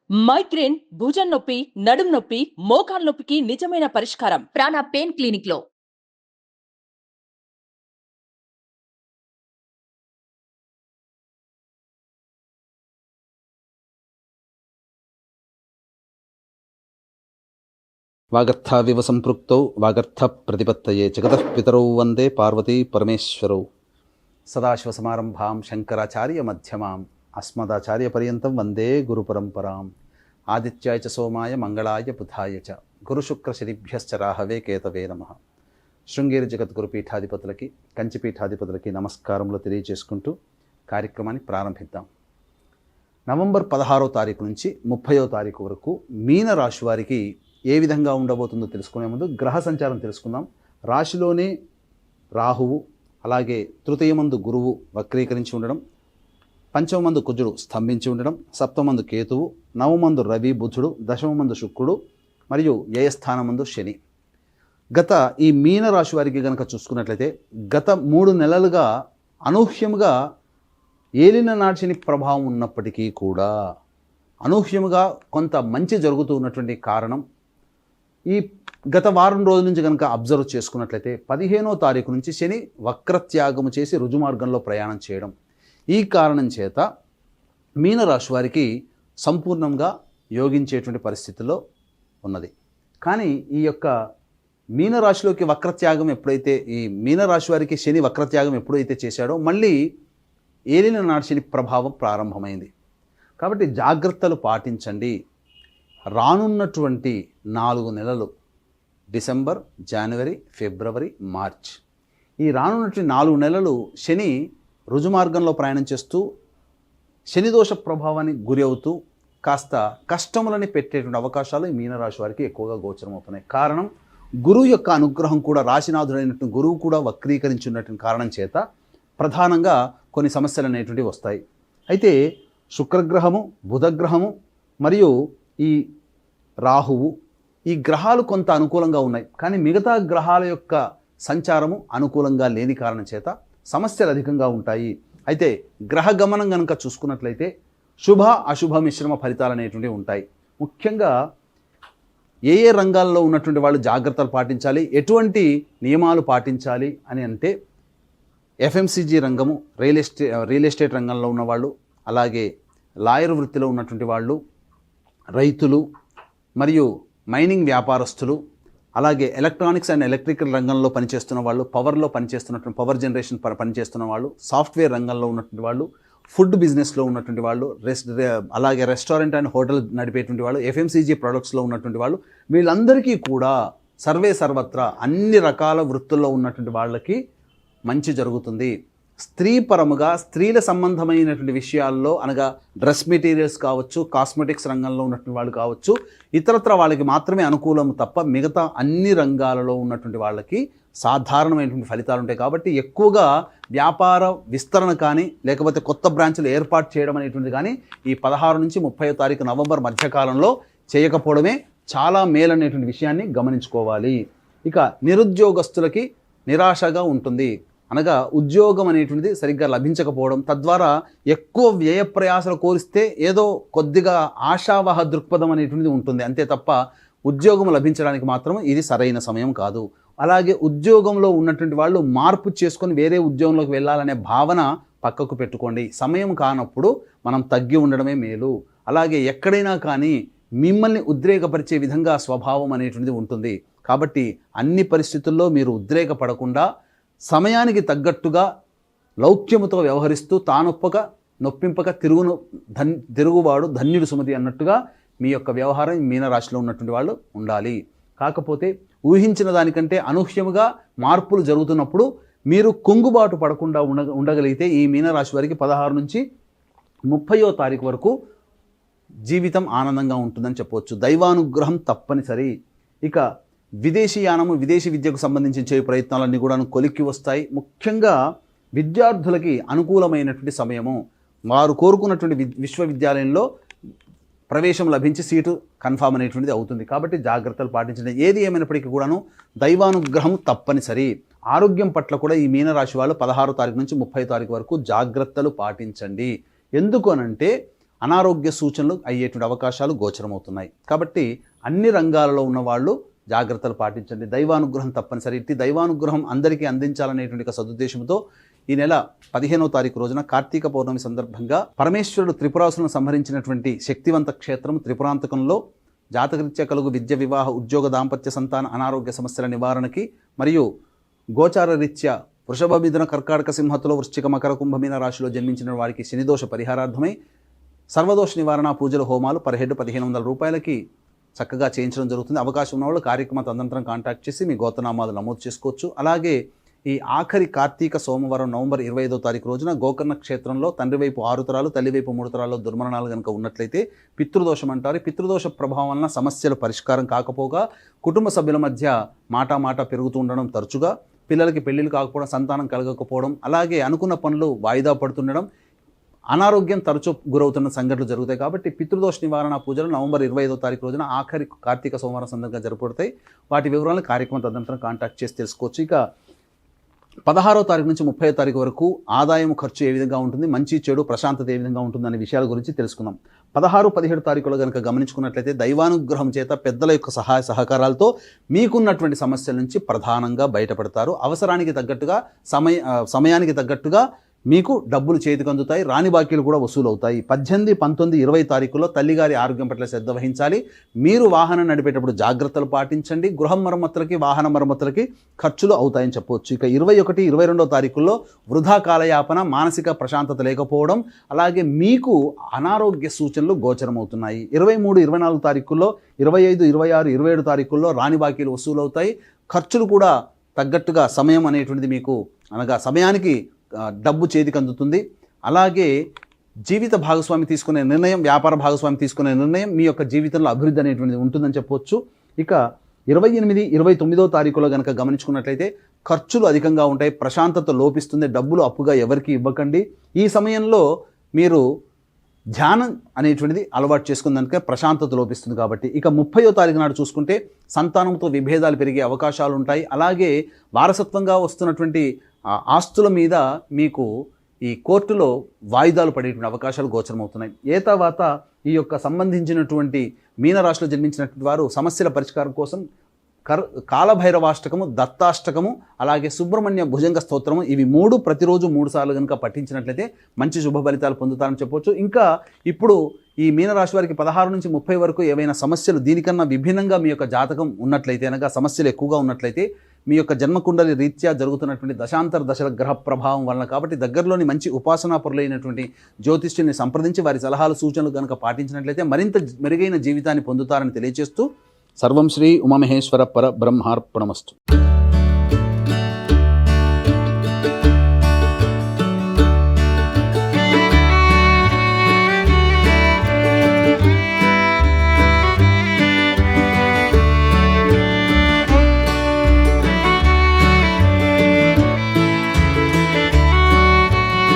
Migraine, భుజం నొప్పి, నడుం నొప్పి, మోకాలు నొప్పికి నిజమైన పరిష్కారం ప్రాణ పెయిన్ క్లినిక్ లో. వాగర్థావివ సంపృక్తౌ వాగర్థ ప్రతిపత్తయే జగతః పితరౌ వందే పార్వతీ పరమేశ్వరౌ. సదాశివసమారంభాం శంకరాచార్య మధ్యమాం అస్మదాచార్య పర్యంతం వందే గురు పరంపరాం. ఆదిత్యాయ చ సోమాయ మంగళాయ బుధాయ చ గురుశుక్ర శనిభ్యశ్చ రాహవే కేతవే నమః. శృంగేరి జగద్గురు పీఠాధిపతులకి, కంచి పీఠాధిపతులకి నమస్కారములు తెలియజేసుకుంటూ కార్యక్రమాన్ని ప్రారంభిద్దాం. నవంబర్ 16వ తారీఖు నుంచి 30వ తారీఖు వరకు మీన రాశి వారికి ఏ విధంగా ఉండబోతుందో తెలుసుకునే ముందు గ్రహ సంచారం తెలుసుకుందాం. రాశిలోనే రాహువు, అలాగే తృతీయమందు గురువు వక్రీకరించి ఉండడం, పంచమందు కుజుడు స్తంభించి ఉండడం, సప్తమందు కేతువు, నవమందు రవి బుధుడు, దశమందు శుక్రుడు మరియు వ్యయస్థానమందు శని. గత ఈ మీన రాశి వారికి కనుక చూసుకున్నట్లయితే గత 3 నెలలుగా అనూహ్యముగా ఏలిన నాటి శని ప్రభావం ఉన్నప్పటికీ కూడా అనూహ్యముగా కొంత మంచి జరుగుతూ ఉన్నటువంటి కారణం ఈ గత వారం రోజుల నుంచి కనుక అబ్జర్వ్ చేసుకున్నట్లయితే 15వ తారీఖు నుంచి శని వక్రత్యాగము చేసి రుజుమార్గంలో ప్రయాణం చేయడం. ఈ కారణం చేత మీనరాశి వారికి సంపూర్ణంగా యోగించేటువంటి పరిస్థితుల్లో ఉన్నది. కానీ ఈ యొక్క మీనరాశిలోకి వక్రత్యాగం ఎప్పుడైతే ఈ మీనరాశి వారికి శని వక్రత్యాగం ఎప్పుడైతే చేశాడో మళ్ళీ ఏలిన నాటి శని ప్రభావం ప్రారంభమైంది. కాబట్టి జాగ్రత్తలు పాటించండి. రానున్నటువంటి 4 నెలలు డిసెంబర్, జనవరి, ఫిబ్రవరి, మార్చ్, ఈ రానున్నటువంటి 4 నెలలు శని రుజుమార్గంలో ప్రయాణం చేస్తూ శనిదోష ప్రభావానికి గురి అవుతూ కాస్త కష్టములని పెట్టేటువంటి అవకాశాలు ఈ మీనరాశి వారికి ఎక్కువగా గోచరమవుతున్నాయి. కారణం గురువు యొక్క అనుగ్రహం కూడా, రాశినాథుడైనటువంటి గురువు కూడా వక్రీకరించున్నటువంటి కారణం చేత ప్రధానంగా కొన్ని సమస్యలు అనేటువంటివి వస్తాయి. అయితే శుక్రగ్రహము, బుధగ్రహము మరియు ఈ రాహువు, ఈ గ్రహాలు కొంత అనుకూలంగా ఉన్నాయి. కానీ మిగతా గ్రహాల యొక్క సంచారము అనుకూలంగా లేని కారణం చేత సమస్యలు అధికంగా ఉంటాయి. అయితే గ్రహ గమనం కనుక చూసుకున్నట్లయితే శుభ అశుభ మిశ్రమ ఫలితాలు అనేటువంటివి ఉంటాయి. ముఖ్యంగా ఏ ఏ రంగాల్లో ఉన్నటువంటి వాళ్ళు జాగ్రత్తలు పాటించాలి, ఎటువంటి నియమాలు పాటించాలి అని అంటే ఎఫ్ఎంసీజీ రంగము, రియల్ ఎస్టేట్ రంగంలో ఉన్నవాళ్ళు, అలాగే లాయర్ వృత్తిలో ఉన్నటువంటి వాళ్ళు, రైతులు మరియు మైనింగ్ వ్యాపారస్తులు, అలాగే ఎలక్ట్రానిక్స్ అండ్ ఎలక్ట్రికల్ రంగంలో పనిచేస్తున్న వాళ్ళు, పవర్లో పనిచేస్తున్నటువంటి పవర్ జనరేషన్ పనిచేస్తున్న వాళ్ళు, సాఫ్ట్వేర్ రంగంలో ఉన్నటువంటి వాళ్ళు, ఫుడ్ బిజినెస్లో ఉన్నటువంటి వాళ్ళు, అలాగే రెస్టారెంట్ అండ్ హోటల్ నడిపేటువంటి వాళ్ళు, ఎఫ్ఎంసీజీ ప్రొడక్ట్స్లో ఉన్నటువంటి వాళ్ళు, వీళ్ళందరికీ కూడా సర్వత్రా అన్ని రకాల వృత్తుల్లో ఉన్నటువంటి వాళ్ళకి మంచి జరుగుతుంది. స్త్రీపరముగా స్త్రీల సంబంధమైనటువంటి విషయాల్లో అనగా డ్రెస్ మెటీరియల్స్ కావచ్చు, కాస్మెటిక్స్ రంగంలో ఉన్నటువంటి వాళ్ళు కావచ్చు, ఇతరత్ర వాళ్ళకి మాత్రమే అనుకూలం తప్ప మిగతా అన్ని రంగాలలో ఉన్నటువంటి వాళ్ళకి సాధారణమైనటువంటి ఫలితాలు ఉంటాయి. కాబట్టి ఎక్కువగా వ్యాపార విస్తరణ కానీ లేకపోతే కొత్త బ్రాంచ్లు ఏర్పాటు చేయడం అనేటువంటిది కానీ ఈ 16 నుంచి 30వ తారీఖు నవంబర్ మధ్యకాలంలో చేయకపోవడమే చాలా మేలనేటువంటి విషయాన్ని గమనించుకోవాలి. ఇక నిరుద్యోగస్తులకి నిరాశగా ఉంటుంది. అనగా ఉద్యోగం అనేటువంటిది సరిగ్గా లభించకపోవడం, తద్వారా ఎక్కువ వ్యయ ప్రయాసాలు కోరిస్తే ఏదో కొద్దిగా ఆశావహ దృక్పథం అనేటువంటిది ఉంటుంది. అంతే తప్ప ఉద్యోగం లభించడానికి మాత్రం ఇది సరైన సమయం కాదు. అలాగే ఉద్యోగంలో ఉన్నటువంటి వాళ్ళు మార్పు చేసుకొని వేరే ఉద్యోగంలోకి వెళ్ళాలనే భావన పక్కకు పెట్టుకోండి. సమయం కానప్పుడు మనం తగ్గి ఉండడమే మేలు. అలాగే ఎక్కడైనా కానీ మిమ్మల్ని ఉద్రేకపరిచే విధంగా స్వభావం అనేటువంటిది ఉంటుంది. కాబట్టి అన్ని పరిస్థితుల్లో మీరు ఉద్రేకపడకుండా సమయానికి తగ్గట్టుగా లౌక్యముతో వ్యవహరిస్తూ తానొప్పక నొప్పింపక తిరుగువాడు ధన్యుడు సుమతి అన్నట్టుగా మీ యొక్క వ్యవహారం మీనరాశిలో ఉన్నటువంటి వాళ్ళు ఉండాలి. కాకపోతే ఊహించిన దానికంటే అనూహ్యముగా మార్పులు జరుగుతున్నప్పుడు మీరు కుంగుబాటు పడకుండా ఉండగలిగితే ఈ మీనరాశి వారికి 16 నుంచి 30వ తారీఖు వరకు జీవితం ఆనందంగా ఉంటుందని చెప్పవచ్చు. దైవానుగ్రహం తప్పనిసరి. ఇక విదేశీయానము, విదేశీ విద్యకు సంబంధించిన ప్రయత్నాలన్నీ కూడా కొలిక్కి వస్తాయి. ముఖ్యంగా విద్యార్థులకి అనుకూలమైనటువంటి సమయము. వారు కోరుకున్నటువంటి విశ్వవిద్యాలయంలో ప్రవేశం లభించి సీటు కన్ఫామ్ అనేటువంటిది అవుతుంది. కాబట్టి జాగ్రత్తలు పాటించండి. ఏది ఏమైనప్పటికీ కూడాను దైవానుగ్రహం తప్పనిసరి. ఆరోగ్యం పట్ల కూడా ఈ మీనరాశి వాళ్ళు 16వ తారీఖు నుంచి 30వ తారీఖు వరకు జాగ్రత్తలు పాటించండి. ఎందుకు అనంటే అనారోగ్య సూచనలు అయ్యేటువంటి అవకాశాలు గోచరమవుతున్నాయి. కాబట్టి అన్ని రంగాలలో ఉన్న వాళ్ళు జాగ్రత్తలు పాటించండి. దైవానుగ్రహం తప్పనిసరి. ఇట్టి దైవానుగ్రహం అందరికీ అందించాలనేటువంటి ఒక సదుద్దేశంతో ఈ నెల 15వ తారీఖు రోజున కార్తీక పౌర్ణమి సందర్భంగా పరమేశ్వరుడు త్రిపురాసులను సంహరించినటువంటి శక్తివంత క్షేత్రం త్రిపురాంతకంలో జాతకరీత్యా కలుగు విద్య, వివాహ, ఉద్యోగ, దాంపత్య, సంతాన, అనారోగ్య సమస్యల నివారణకి మరియు గోచార రీత్యా వృషభ, మిథున, కర్కాటక, సింహతులో, వృశ్చిక, మకర, కుంభమీన రాశిలో జన్మించిన వారికి శనిదోష పరిహారార్థమై సర్వదోష నివారణ పూజల హోమాలు పర్ హెడ్ 1500 రూపాయలకి చక్కగా చేయించడం జరుగుతుంది. అవకాశం ఉన్న వాళ్ళు కార్యక్రమ తదనంతరం కాంటాక్ట్ చేసి మీ గోత్రనామాలు నమోదు చేసుకోవచ్చు. అలాగే ఈ ఆఖరి కార్తీక సోమవారం నవంబర్ 25వ తారీఖు రోజున గోకర్ణ క్షేత్రంలో తండ్రి వైపు 6 తరాలు, తల్లి వైపు 3 తరాల్లో దుర్మరణాలు కనుక ఉన్నట్లయితే పితృదోషం అంటారు. పితృదోష ప్రభావం వలన సమస్యలు పరిష్కారం కాకపోగా కుటుంబ సభ్యుల మధ్య మాట పెరుగుతూ ఉండడం, తరచుగా పిల్లలకి పెళ్లిళ్ళు కాకపోవడం, సంతానం కలగకపోవడం, అలాగే అనుకున్న పనులు వాయిదా పడుతుండడం, అనారోగ్యం తరచూ గురవుతున్న సంఘటనలు జరుగుతాయి. కాబట్టి పితృదోష నివారణ పూజలు నవంబర్ 25వ తారీఖు రోజున ఆఖరి కార్తీక సోమవారం సందర్భంగా జరుపుతాయి. వాటి వివరాలను కార్యక్రమం తదనంతరం కాంటాక్ట్ చేసి తెలుసుకోవచ్చు. ఇక 16వ తారీఖు నుంచి 30వ తారీఖు వరకు ఆదాయం, ఖర్చు ఏ విధంగా ఉంటుంది, మంచి చెడు, ప్రశాంతత ఏ విధంగా ఉంటుంది అనే విషయాల గురించి తెలుసుకుందాం. 16, 17 తారీఖులో కనుక గమనించుకున్నట్లయితే దైవానుగ్రహం చేత పెద్దల యొక్క సహాయ సహకారాలతో మీకున్నటువంటి సమస్యల నుంచి ప్రధానంగా బయటపడతారు. అవసరానికి తగ్గట్టుగా సమయానికి తగ్గట్టుగా మీకు డబ్బులు చేతికి అందుతాయి. రాని బాకీలు కూడా వసూలు అవుతాయి. 18, 19, 20 తారీఖుల్లో తల్లిగారి ఆరోగ్యం పట్ల శ్రద్ధ వహించాలి. మీరు వాహనం నడిపేటప్పుడు జాగ్రత్తలు పాటించండి. గృహం మరమ్మతులకి, వాహన మరమ్మతులకి ఖర్చులు అవుతాయని చెప్పవచ్చు. ఇక 21, 22 తారీఖుల్లో వృధా కాలయాపన, మానసిక ప్రశాంతత లేకపోవడం, అలాగే మీకు అనారోగ్య సూచనలు గోచరమవుతున్నాయి. 23, 24 తారీఖుల్లో, 25, 26, 27 తారీఖుల్లో రాని బాకీలు వసూలు అవుతాయి. ఖర్చులు కూడా తగ్గట్టుగా సమయం అనేటువంటిది మీకు అనగా సమయానికి డబ్బు చేతికి అందుతుంది. అలాగే జీవిత భాగస్వామి తీసుకునే నిర్ణయం, వ్యాపార భాగస్వామి తీసుకునే నిర్ణయం మీ యొక్క జీవితంలో అభివృద్ధి అనేటువంటిది ఉంటుందని చెప్పవచ్చు. ఇక 28, 29వ తారీఖులో కనుక గమనించుకున్నట్లయితే ఖర్చులు అధికంగా ఉంటాయి, ప్రశాంతత లోపిస్తుంది. డబ్బులు అప్పుగా ఎవరికి ఇవ్వకండి. ఈ సమయంలో మీరు ధ్యానం అనేటువంటిది అలవాటు చేసుకున్నాక ప్రశాంతత లోపిస్తుంది. కాబట్టి ఇక 30వ తారీఖు నాడు చూసుకుంటే సంతానంతో విభేదాలు పెరిగే అవకాశాలు ఉంటాయి. అలాగే వారసత్వంగా వస్తున్నటువంటి ఆస్తుల మీద మీకు ఈ కోర్టులో వాయిదాలు పడేటువంటి అవకాశాలు గోచరమవుతున్నాయి. తర్వాత ఈ యొక్క సంబంధించినటువంటి మీనరాశిలో జన్మించినటువంటి వారు సమస్యల పరిష్కారం కోసం కాలభైరవాష్టకము, దత్తాష్టకము, అలాగే సుబ్రహ్మణ్య భుజంగ స్తోత్రము, ఇవి 3 ప్రతిరోజు 3 సార్లు కనుక పఠించినట్లయితే మంచి శుభ ఫలితాలు పొందుతారని చెప్పవచ్చు. ఇంకా ఇప్పుడు ఈ మీనరాశి వారికి 16 నుంచి 30 వరకు ఏవైనా సమస్యలు దీనికన్నా విభిన్నంగా మీ యొక్క జాతకం ఉన్నట్లయితే, అనగా సమస్యలు ఎక్కువగా ఉన్నట్లయితే, మీ యొక్క జన్మకుండలి రీత్యా జరుగుతున్నటువంటి దశాంతర దశల గ్రహ ప్రభావం వలన, కాబట్టి దగ్గరలోని మంచి ఉపాసనా పరులైనటువంటి జ్యోతిష్యుని సంప్రదించి వారి సలహాలు, సూచనలు కనుక పాటించినట్లయితే మరింత మెరుగైన జీవితాన్ని పొందుతారని తెలియజేస్తూ సర్వం శ్రీ ఉమామహేశ్వర పరబ్రహ్మార్పణమస్తు.